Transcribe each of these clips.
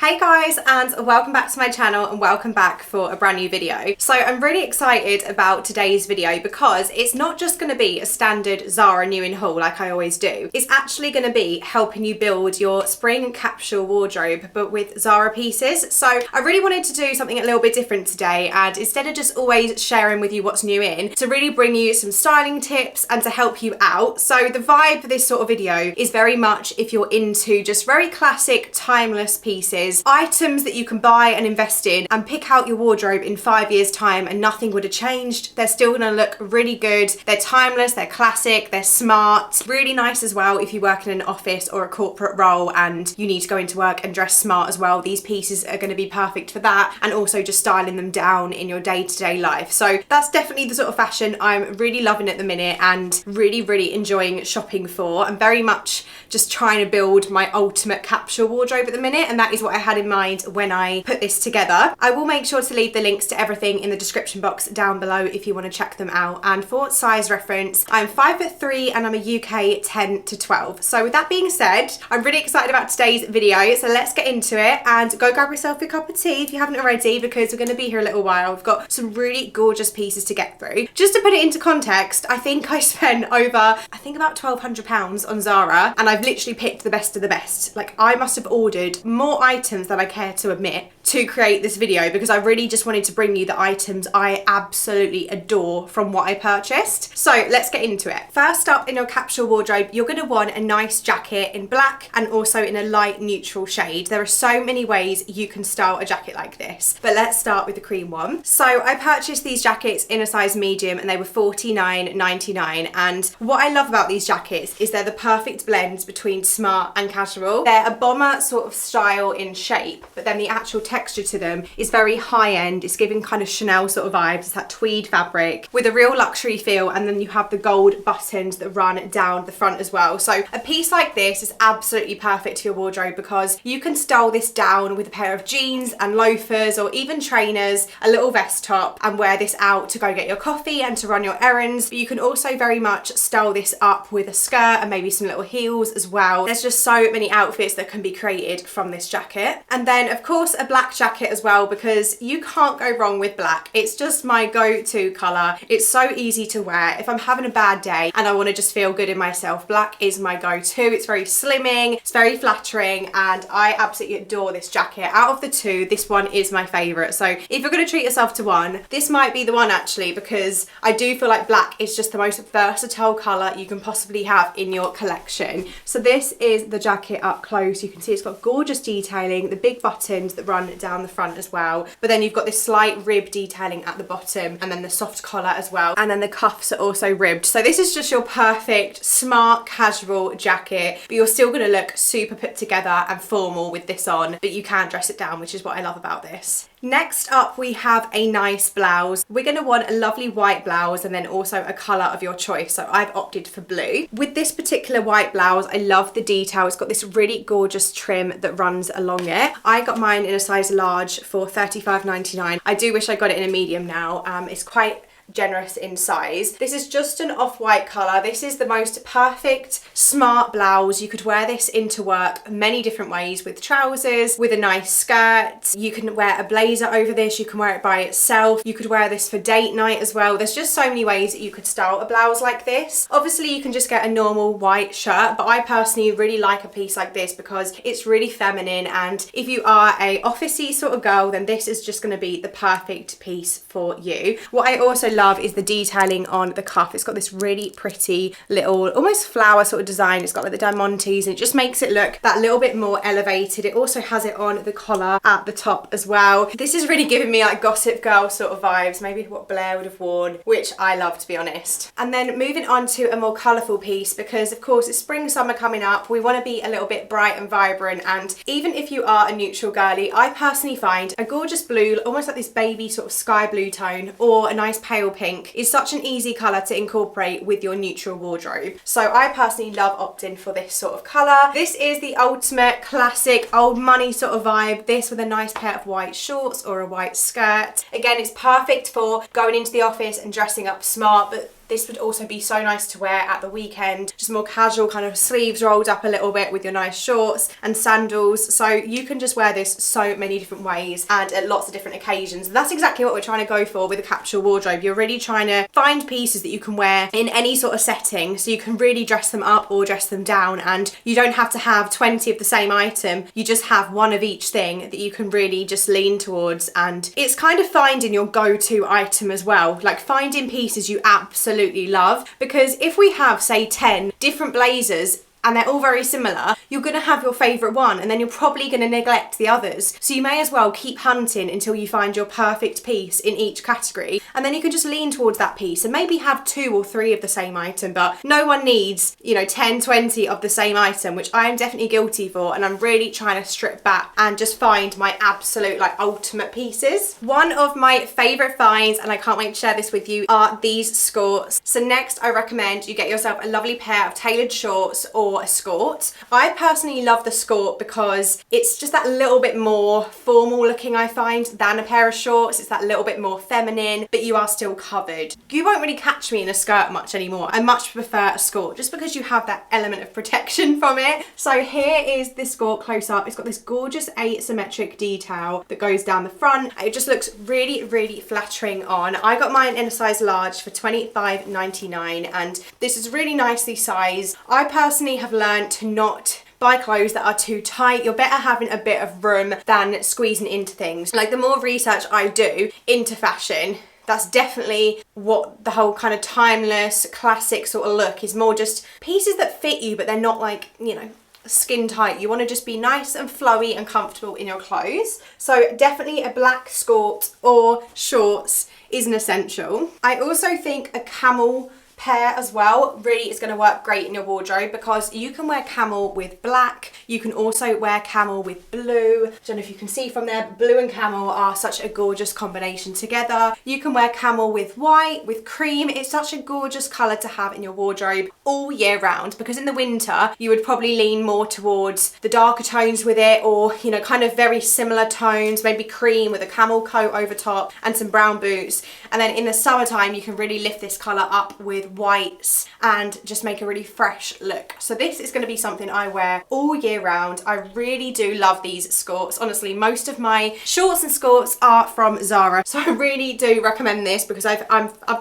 Hey guys, and welcome back to my channel and welcome back for a brand new video. So I'm really excited about today's video because it's not just going to be a standard Zara new in haul like I always do. It's actually going to be helping you build your spring capsule wardrobe but with Zara pieces. So I really wanted to do something a little bit different today, and instead of just always sharing with you what's new in, to really bring you some styling tips and to help you out. So the vibe for this sort of video is very much if you're into just very classic timeless pieces, items that you can buy and invest in and pick out your wardrobe in 5 years time and nothing would have changed. They're still gonna look really good. They're timeless, they're classic, they're smart. Really nice as well if you work in an office or a corporate role and you need to go into work and dress smart as well. These pieces are gonna be perfect for that, and also just styling them down in your day-to-day life. So that's definitely the sort of fashion I'm really loving at the minute and really enjoying shopping for. I'm very much just trying to build my ultimate capsule wardrobe at the minute, and that is what I had in mind when I put this together. I will make sure to leave the links to everything in the description box down below if you want to check them out. And for size reference, I'm 5'3" and I'm a UK 10 to 12. So with that being said, I'm really excited about today's video. So let's get into it and go grab yourself a cup of tea if you haven't already, because we're going to be here a little while. We've got some really gorgeous pieces to get through. Just to put it into context, I think I spent about £1,200 on Zara, and I've literally picked the best of the best. Like, I must have ordered more items than I care to admit to create this video, because I really just wanted to bring you the items I absolutely adore from what I purchased. So let's get into it. First up, in your capsule wardrobe, you're going to want a nice jacket in black and also in a light neutral shade. There are so many ways you can style a jacket like this, but let's start with the cream one. So I purchased these jackets in a size medium and they were $49.99, and what I love about these jackets is they're the perfect blend between smart and casual. They're a bomber sort of style in shape, but then the actual texture to them is very high end. It's giving kind of Chanel sort of vibes. It's that tweed fabric with a real luxury feel, and then you have the gold buttons that run down the front as well. So a piece like this is absolutely perfect for your wardrobe because you can style this down with a pair of jeans and loafers or even trainers, a little vest top, and wear this out to go get your coffee and to run your errands. But you can also very much style this up with a skirt and maybe some little heels as well. There's just so many outfits that can be created from this jacket. And then of course a black jacket as well, because you can't go wrong with black. It's just my go-to colour. It's so easy to wear. If I'm having a bad day and I want to just feel good in myself, black is my go-to. It's very slimming, it's very flattering, and I absolutely adore this jacket. Out of the two, this one is my favourite. So if you're going to treat yourself to one, this might be the one actually, because I do feel like black is just the most versatile colour you can possibly have in your collection. So this is the jacket up close. You can see it's got gorgeous detailing, the big buttons that run down the front as well, but then you've got this slight rib detailing at the bottom, and then the soft collar as well, and then the cuffs are also ribbed. So this is just your perfect smart casual jacket, but you're still going to look super put together and formal with this on, but you can dress it down, which is what I love about this. Next up, we have a nice blouse. We're going to want a lovely white blouse and then also a colour of your choice. So I've opted for blue. With this particular white blouse, I love the detail. It's got this really gorgeous trim that runs along it. I got mine in a size large for $35.99. I do wish I got it in a medium now. It's quite generous in size. This is just an off-white colour. This is the most perfect smart blouse. You could wear this into work many different ways, with trousers, with a nice skirt. You can wear a blazer over this. You can wear it by itself. You could wear this for date night as well. There's just so many ways that you could style a blouse like this. Obviously you can just get a normal white shirt, but I personally really like a piece like this because it's really feminine, and if you are a officey sort of girl, then this is just going to be the perfect piece for you. What I also love is the detailing on the cuff. It's got this really pretty little almost flower sort of design. It's got like the diamantes, and it just makes it look that little bit more elevated. It also has it on the collar at the top as well. This is really giving me like Gossip Girl sort of vibes, maybe what Blair would have worn, which I love, to be honest. And then moving on to a more colourful piece, because of course it's spring summer coming up. We want to be a little bit bright and vibrant, and even if you are a neutral girly, I personally find a gorgeous blue, almost like this baby sort of sky blue tone, or a nice pale pink is such an easy colour to incorporate with your neutral wardrobe. So I personally love opting for this sort of colour. This is the ultimate classic old money sort of vibe. This with a nice pair of white shorts or a white skirt. Again, it's perfect for going into the office and dressing up smart, but This would also be so nice to wear at the weekend, just more casual, kind of sleeves rolled up a little bit with your nice shorts and sandals. So you can just wear this so many different ways and at lots of different occasions. And that's exactly what we're trying to go for with a capsule wardrobe. You're really trying to find pieces that you can wear in any sort of setting, so you can really dress them up or dress them down, and you don't have to have 20 of the same item. You just have one of each thing that you can really just lean towards, and it's kind of finding your go-to item as well, like finding pieces you absolutely love. Because if we have, say, 10 different blazers and they're all very similar, you're gonna have your favorite one and then you're probably gonna neglect the others. So you may as well keep hunting until you find your perfect piece in each category, and then you can just lean towards that piece and maybe have 2 or 3 of the same item. But no one needs, you know, 10, 20 of the same item, which I am definitely guilty for, and I'm really trying to strip back and just find my absolute, like, ultimate pieces. One of my favorite finds, and I can't wait to share this with you, are these skorts. So next, I recommend you get yourself a lovely pair of tailored shorts or a skort. I personally love the skort because it's just that little bit more formal looking, I find, than a pair of shorts. It's that little bit more feminine, but you are still covered. You won't really catch me in a skirt much anymore. I much prefer a skort just because you have that element of protection from it. So here is this skort close up. It's got this gorgeous asymmetric detail that goes down the front. It just looks really, really flattering on. I got mine in a size large for $25.99, and this is really nicely sized. I personally have learned to not buy clothes that are too tight. You're better having a bit of room than squeezing into things. Like, the more research I do into fashion, that's definitely what the whole kind of timeless, classic sort of look is, more just pieces that fit you, but they're not like, you know, skin tight. You want to just be nice and flowy and comfortable in your clothes. So definitely a black skort or shorts is an essential. I also think a camel pair as well really is going to work great in your wardrobe, because you can wear camel with black, you can also wear camel with blue. I don't know if you can see from there, but blue and camel are such a gorgeous combination together. You can wear camel with white, with cream. It's such a gorgeous colour to have in your wardrobe all year round, because in the winter you would probably lean more towards the darker tones with it, or, you know, kind of very similar tones, maybe cream with a camel coat over top and some brown boots. And then in the summertime you can really lift this colour up with whites and just make a really fresh look. So this is going to be something I wear all year round. I really do love these skorts. Honestly, most of my shorts and skorts are from Zara, so I really do recommend this because I've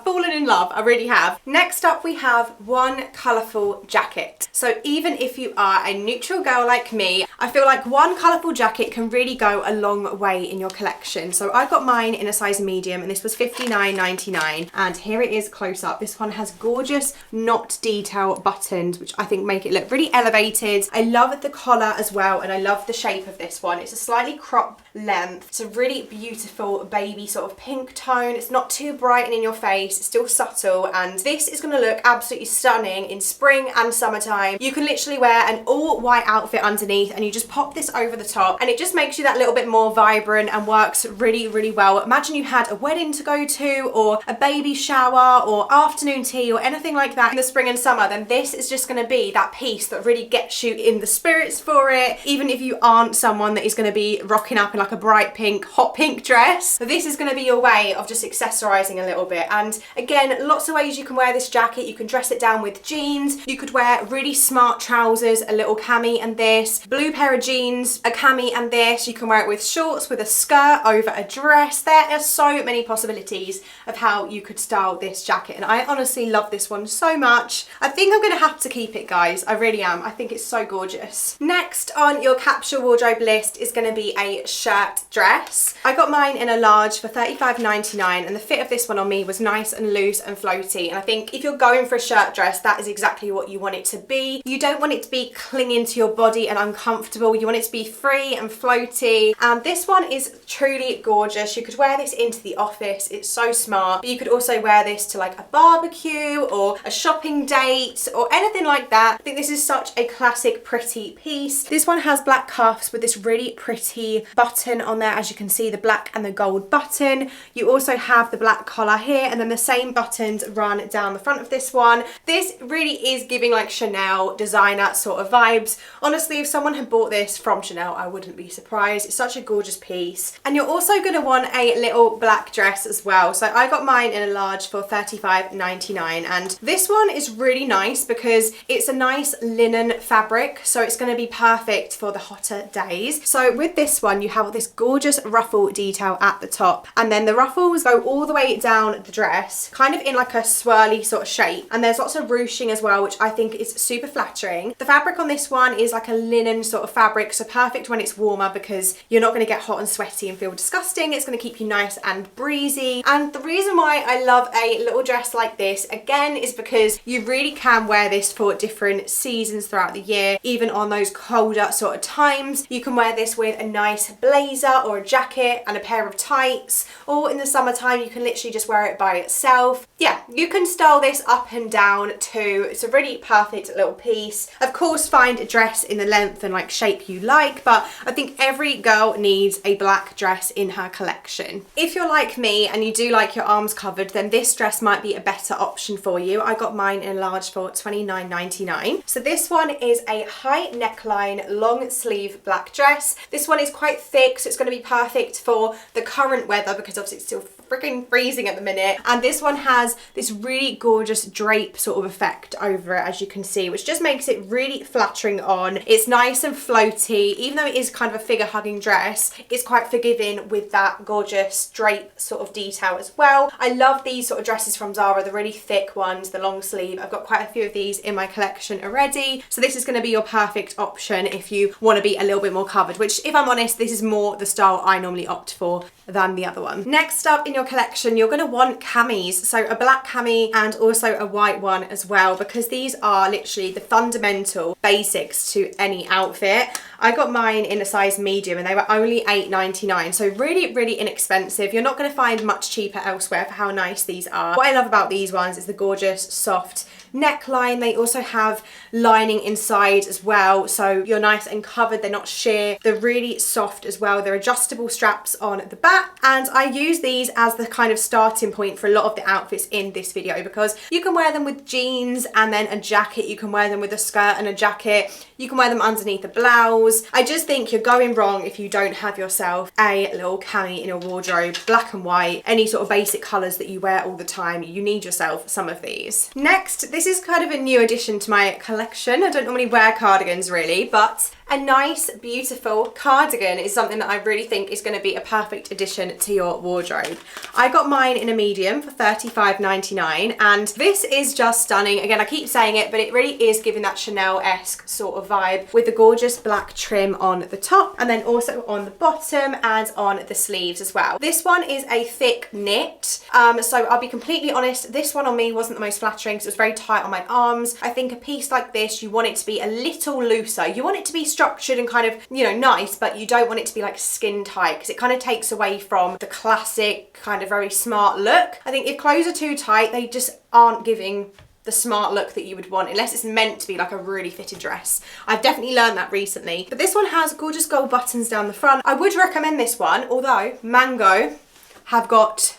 fallen in love. I really have. Next up, we have one colourful jacket. So even if you are a neutral girl like me, I feel like one colourful jacket can really go a long way in your collection. So I got mine in a size medium, and this was $59.99, and here it is close up. This one has gorgeous knot detail buttons, which I think make it look really elevated. I love the collar as well, and I love the shape of this one. It's a slightly crop length. It's a really beautiful baby sort of pink tone. It's not too bright and in your face, it's still subtle, and this is going to look absolutely stunning in spring and summertime. You can literally wear an all white outfit underneath, and you just pop this over the top, and it just makes you that little bit more vibrant and works really, really well. Imagine you had a wedding to go to, or a baby shower, or afternoon tea, or anything like that in the spring and summer, then this is just going to be that piece that really gets you in the spirits for it. Even if you aren't someone that is going to be rocking up in like a bright pink, hot pink dress, this is going to be your way of just accessorizing a little bit. And again, lots of ways you can wear this jacket. You can dress it down with jeans, you could wear really smart trousers, a little cami and this, blue pair of jeans, a cami and this. You can wear it with shorts, with a skirt, over a dress. There are so many possibilities of how you could style this jacket, and I honestly love this one so much. I think I'm gonna have to keep it, guys. I really am. I think it's so gorgeous. Next on your capsule wardrobe list is gonna be a shirt dress. I got mine in a large for $35.99, and the fit of this one on me was nice and loose and floaty, and I think if you're going for a shirt dress, that is exactly what you want it to be. You don't want it to be clinging to your body and uncomfortable. You want it to be free and floaty, and this one is truly gorgeous. You could wear this into the office. It's so smart, but you could also wear this to like a barbecue or a shopping date or anything like that. I think this is such a classic, pretty piece. This one has black cuffs with this really pretty button on there. As you can see, the black and the gold button. You also have the black collar here, and then the same buttons run down the front of this one. This really is giving like Chanel designer sort of vibes. Honestly, if someone had bought this from Chanel, I wouldn't be surprised. It's such a gorgeous piece. And you're also going to want a little black dress as well. So I got mine in a large for $35.99. £14.99, and this one is really nice because it's a nice linen fabric, so it's going to be perfect for the hotter days. So with this one you have this gorgeous ruffle detail at the top, and then the ruffles go all the way down the dress, kind of in like a swirly sort of shape, and there's lots of ruching as well, which I think is super flattering. The fabric on this one is like a linen sort of fabric, so perfect when it's warmer because you're not going to get hot and sweaty and feel disgusting. It's going to keep you nice and breezy. And the reason why I love a little dress like this again is because you really can wear this for different seasons throughout the year. Even on those colder sort of times, you can wear this with a nice blazer or a jacket and a pair of tights, or in the summertime you can literally just wear it by itself. Yeah, you can style this up and down too. It's a really perfect little piece. Of course, find a dress in the length and like shape you like, but I think every girl needs a black dress in her collection. If you're like me and you do like your arms covered, then this dress might be a better option for you. I got mine in a large for £29.99. So this one is a high neckline, long sleeve black dress. This one is quite thick, so it's going to be perfect for the current weather because obviously it's still freaking freezing at the minute. And this one has this really gorgeous drape sort of effect over it, as you can see, which just makes it really flattering on. It's nice and floaty. Even though it is kind of a figure hugging dress, it's quite forgiving with that gorgeous drape sort of detail as well. I love these sort of dresses from Zara, the really thick ones, the long sleeve. I've got quite a few of these in my collection already, so this is going to be your perfect option if you want to be a little bit more covered, which if I'm honest, this is more the style I normally opt for than the other one. Next up in your collection, you're going to want camis, so a black cami and also a white one as well, because these are literally the fundamental basics to any outfit. I got mine in a size medium and they were only £8.99, so really inexpensive. You're not going to find much cheaper elsewhere for how nice these are. What I love about these ones is the gorgeous soft neckline. They also have lining inside as well, so you're nice and covered. They're not sheer. They're really soft as well. They're adjustable straps on the back, and I use these as the kind of starting point for a lot of the outfits in this video because you can wear them with jeans and then a jacket. You can wear them with a skirt and a jacket. You can wear them underneath a blouse. I just think you're going wrong if you don't have yourself a little cami in your wardrobe, black and white, any sort of basic colours that you wear all the time. You need yourself some of these. Next, this is kind of a new addition to my collection. I don't normally wear cardigans really, but a nice, beautiful cardigan is something that I really think is going to be a perfect addition to your wardrobe. I got mine in a medium for £35.99, and this is just stunning. Again, I keep saying it, but it really is giving that Chanel-esque sort of vibe with the gorgeous black trim on the top and then also on the bottom and on the sleeves as well. This one is a thick knit, so I'll be completely honest, this one on me wasn't the most flattering because it was very tight on my arms. I think a piece like this, you want it to be a little looser. You want it to be structured and kind of, you know, nice, but you don't want it to be like skin tight because it kind of takes away from the classic kind of very smart look. I think if clothes are too tight, they just aren't giving the smart look that you would want unless it's meant to be like a really fitted dress. I've definitely learned that recently. But this one has gorgeous gold buttons down the front. I would recommend this one, although Mango have got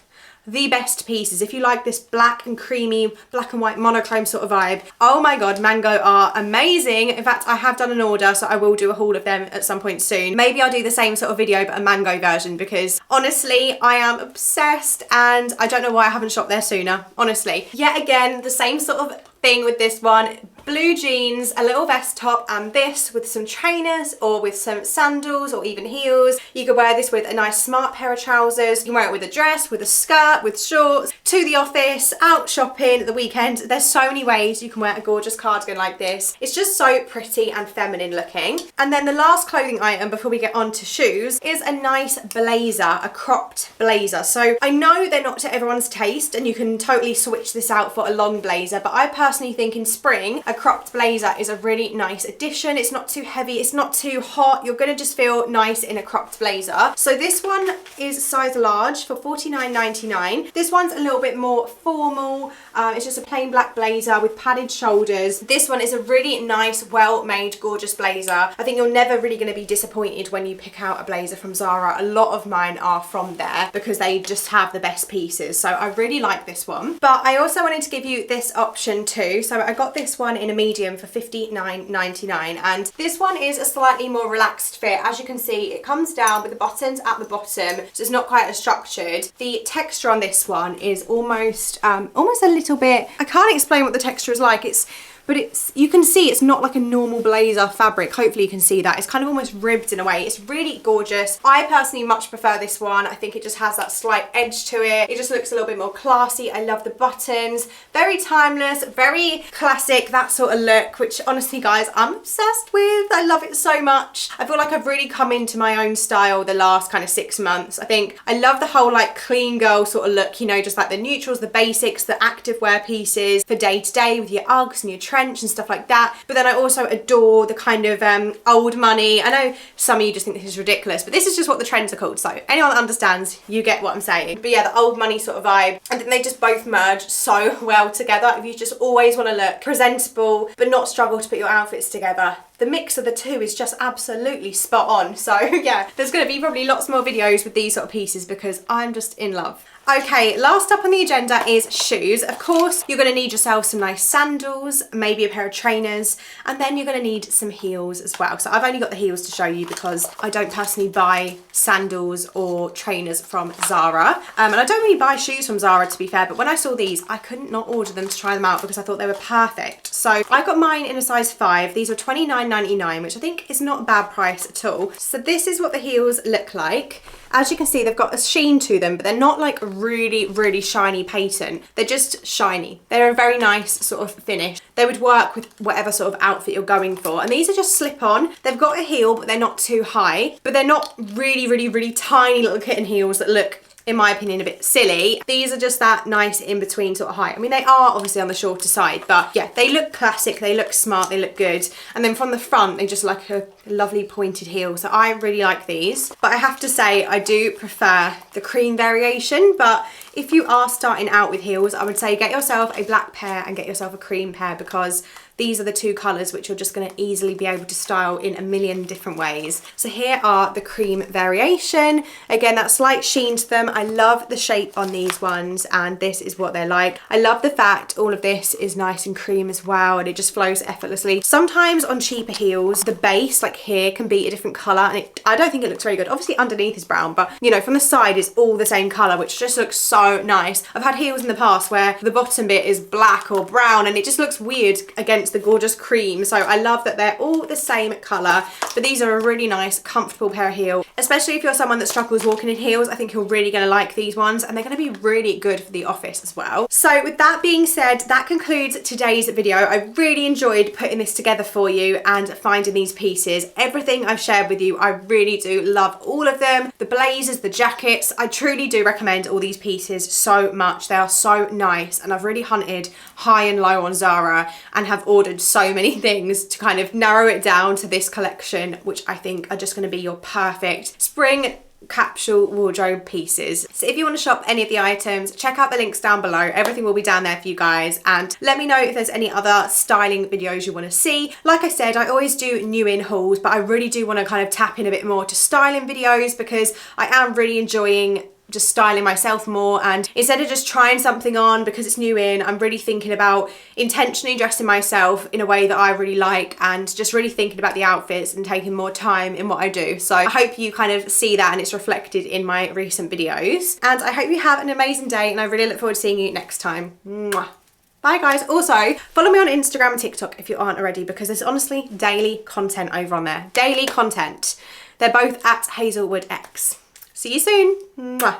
the best pieces. If you like this black and creamy, black and white monochrome sort of vibe, oh my god, Mango are amazing. In fact, I have done an order, so I will do a haul of them at some point soon. Maybe I'll do the same sort of video, but a Mango version, because honestly, I am obsessed and I don't know why I haven't shopped there sooner, honestly. Yet again, the same sort of thing with this one. Blue jeans, a little vest top, and this with some trainers or with some sandals or even heels. You could wear this with a nice smart pair of trousers. You can wear it with a dress, with a skirt, with shorts, to the office, out shopping at the weekend. There's so many ways you can wear a gorgeous cardigan like this. It's just so pretty and feminine looking. And then the last clothing item before we get on to shoes is a nice blazer, a cropped blazer. So I know they're not to everyone's taste and you can totally switch this out for a long blazer, but I personally think in spring a cropped blazer is a really nice addition. It's not too heavy, it's not too hot. You're gonna just feel nice in a cropped blazer. So this one is size large for £49.99. This one's a little bit more formal. It's just a plain black blazer with padded shoulders. This one is a really nice, well-made, gorgeous blazer. I think you're never really gonna be disappointed when you pick out a blazer from Zara. A lot of mine are from there because they just have the best pieces. So I really like this one. But I also wanted to give you this option too. So I got this one in in a medium for $59.99, and this one is a slightly more relaxed fit. As you can see, it comes down with the buttons at the bottom, so it's not quite as structured. The texture on this one is almost a little bit, I can't explain what the texture is like, but you can see it's not like a normal blazer fabric. Hopefully you can see that. It's kind of almost ribbed in a way. It's really gorgeous. I personally much prefer this one. I think it just has that slight edge to it. It just looks a little bit more classy. I love the buttons. Very timeless, very classic, that sort of look, which honestly guys, I'm obsessed with. I love it so much. I feel like I've really come into my own style the last kind of 6 months. I think I love the whole like clean girl sort of look, you know, just like the neutrals, the basics, the activewear pieces for day to day with your Uggs and your trench and stuff like that. But then I also adore the kind of old money. I know some of you just think this is ridiculous, but this is just what the trends are called. So anyone that understands, you get what I'm saying. But yeah, the old money sort of vibe. I think they just both merge so well together. If you just always want to look presentable, but not struggle to put your outfits together, the mix of the two is just absolutely spot on. So yeah, there's going to be probably lots more videos with these sort of pieces because I'm just in love. Okay, last up on the agenda is shoes. Of course, you're going to need yourself some nice sandals, maybe a pair of trainers, and then you're going to need some heels as well. So I've only got the heels to show you because I don't personally buy sandals or trainers from Zara. And I don't really buy shoes from Zara, to be fair, but when I saw these, I couldn't not order them to try them out because I thought they were perfect. So I got mine in a size 5. These were $29.99, which I think is not a bad price at all. So this is what the heels look like. As you can see, they've got a sheen to them, but they're not like really, really shiny patent. They're just shiny. They're a very nice sort of finish. They would work with whatever sort of outfit you're going for. And these are just slip on. They've got a heel, but they're not too high. But they're not really, really, really tiny little kitten heels that look, in my opinion, a bit silly. These are just that nice in between sort of height. I mean, they are obviously on the shorter side, but yeah, they look classic, they look smart, they look good. And then from the front, they just like a lovely pointed heel. So I really like these, but I have to say I do prefer the cream variation. But if you are starting out with heels, I would say get yourself a black pair and get yourself a cream pair, because these are the two colours which you're just going to easily be able to style in a million different ways. So here are the cream variation. Again, that slight sheen to them. I love the shape on these ones, and this is what they're like. I love the fact all of this is nice and cream as well, and it just flows effortlessly. Sometimes on cheaper heels, the base like here can be a different colour, and I don't think it looks very good. Obviously underneath is brown, but you know, from the side it's all the same colour, which just looks so nice. I've had heels in the past where the bottom bit is black or brown, and it just looks weird against the gorgeous cream. So I love that they're all the same colour, but these are a really nice comfortable pair of heels, especially if you're someone that struggles walking in heels. I think you're really going to like these ones, and they're going to be really good for the office as well. So with that being said, that concludes today's video. I really enjoyed putting this together for you and finding these pieces. Everything I've shared with you, I really do love all of them. The blazers, the jackets, I truly do recommend all these pieces so much. They are so nice, and I've really hunted high and low on Zara and have ordered so many things to kind of narrow it down to this collection, which I think are just going to be your perfect spring capsule wardrobe pieces. So if you want to shop any of the items, check out the links down below. Everything will be down there for you guys, and let me know if there's any other styling videos you want to see. Like I said, I always do new in hauls, but I really do want to kind of tap in a bit more to styling videos, because I am really enjoying just styling myself more, and instead of just trying something on because it's new in, I'm really thinking about intentionally dressing myself in a way that I really like, and just really thinking about the outfits and taking more time in what I do. So I hope you kind of see that and it's reflected in my recent videos, and I hope you have an amazing day, and I really look forward to seeing you next time. Mwah. Bye guys. Also, follow me on Instagram and TikTok if you aren't already, because there's honestly daily content over on there. Daily content. They're both at HazelwoodX. See you soon. Mwah.